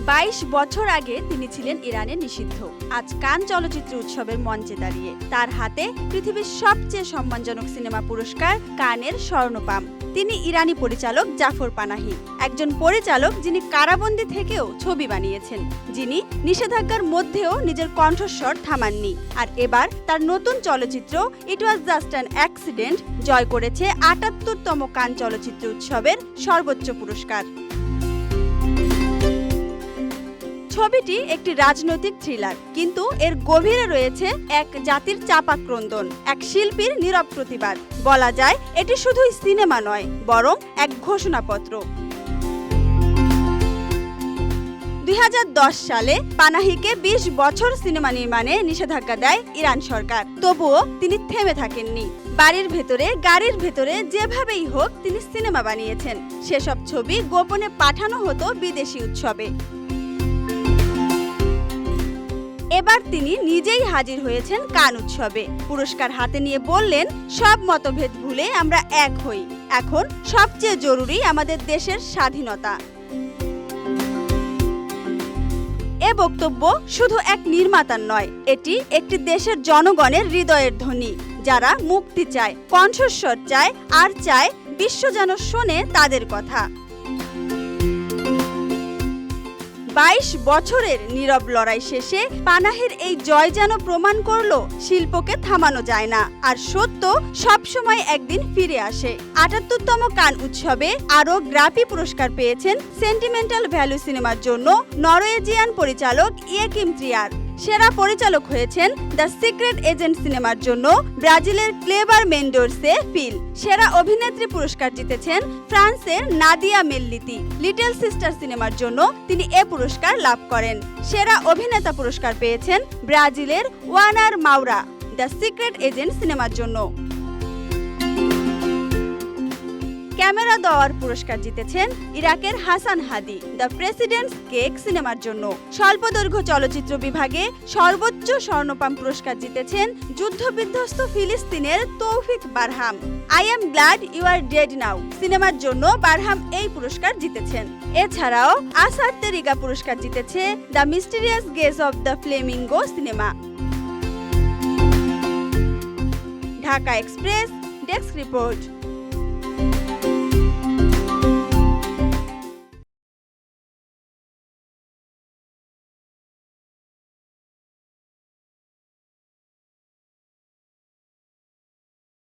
22 বছর আগে তিনি ছিলেন ইরানে নিষিদ্ধ। আজ কান চলচ্চিত্র উৎসবের মঞ্চে দাঁড়িয়ে তার হাতে পৃথিবীর সবচেয়ে সম্মানজনক সিনেমা পুরস্কার কানের স্বর্ণপাম। তিনি ইরানি পরিচালক জাফর পানাহি, একজন পরিচালক যিনি কারাবন্দী থেকেও ছবি বানিয়েছেন, যিনি নিষেধাজ্ঞার মধ্যেও নিজের কণ্ঠস্বর থামাননি। আর এবার তার নতুন চলচ্চিত্র ইট ওয়াজ জাস্ট অ্যান অ্যাক্সিডেন্ট জয় করেছে ৭৮তম কান চলচ্চিত্র উৎসবের সর্বোচ্চ পুরস্কার। ছবিটি একটি রাজনৈতিক থ্রিলার, কিন্তু এর গভীরে রয়েছে এক জাতির চাপা ক্রন্দন, এক শিল্পীর নীরব প্রতিবাদ। বলা যায় এটি শুধুই সিনেমা নয়, বরং এক ঘোষণাপত্র। ২০১০ সালে পানাহিকে ২০ বছর সিনেমা নির্মাণে নিষেধাজ্ঞা দেয় ইরান সরকার। তবুও তিনি থেমে থাকেননি। বাড়ির ভেতরে, গাড়ির ভেতরে যেভাবেই হোক তিনি সিনেমা বানিয়েছেন। সেসব ছবি গোপনে পাঠানো হতো বিদেশি উৎসবে। এবার তিনি নিজেই হাজির হয়েছেন কান উৎসবে। পুরস্কার হাতে নিয়ে বললেন, সব মতভেদ ভুলে আমরা এক হই। এখন সবচেয়ে জরুরি আমাদের দেশের স্বাধীনতা। এ বক্তব্য শুধু এক নির্মাতার নয়, এটি একটি দেশের জনগণের হৃদয়ের ধ্বনি, যারা মুক্তি চায়, কণ্ঠস্বর চায়, আর চায় বিশ্ব যেন শোনে তাদের কথা। 22 বছরের নীরব লড়াই শেষে পানাহির এই জয় যেন প্রমাণ করলো শিল্পকে থামানো যায় না, আর সত্য সবসময় একদিন ফিরে আসে। ৭৮তম কান উৎসবে আরও গ্রাপি পুরস্কার পেয়েছেন সেন্টিমেন্টাল ভ্যালু সিনেমার জন্য নরওয়েজিয়ান পরিচালক ইয়েকিম ট্রিয়ার। সেরা পরিচালক হয়েছেন দ্য সিক্রেট এজেন্ট সিনেমার জন্য ব্রাজিলের ক্লেবার মেন্ডোরসে ফিল। সেরা অভিনেত্রী পুরস্কার জিতেছেন ফ্রান্সের নাদিয়া মেল্লিতি। লিটল সিস্টার সিনেমার জন্য তিনি এ পুরস্কার লাভ করেন। সেরা অভিনেতা পুরস্কার পেয়েছেন ব্রাজিলের ওয়ানার মাউরা দ্য সিক্রেট এজেন্ট সিনেমার জন্য। ক্যামেরা দেওয়ার পুরস্কার জিতেছেন ইরাকের হাসান হাদি দ্য প্রেসিডেন্টস কেক সিনেমার জন্য। স্বল্পদৈর্ঘ্য চলচ্চিত্র বিভাগে সর্বোচ্চ স্বর্ণপাম পুরস্কার জিতেছেন যুদ্ধবিধ্বস্ত ফিলিস্তিনের Tawfik Barhom. I am glad you are dead now সিনেমার জন্য বারহাম এই পুরস্কার জিতেছেন। এছাড়াও আসার তেরিগা পুরস্কার জিতেছে the mysterious gauge of the Flamengo cinema. Dhaka express desk report.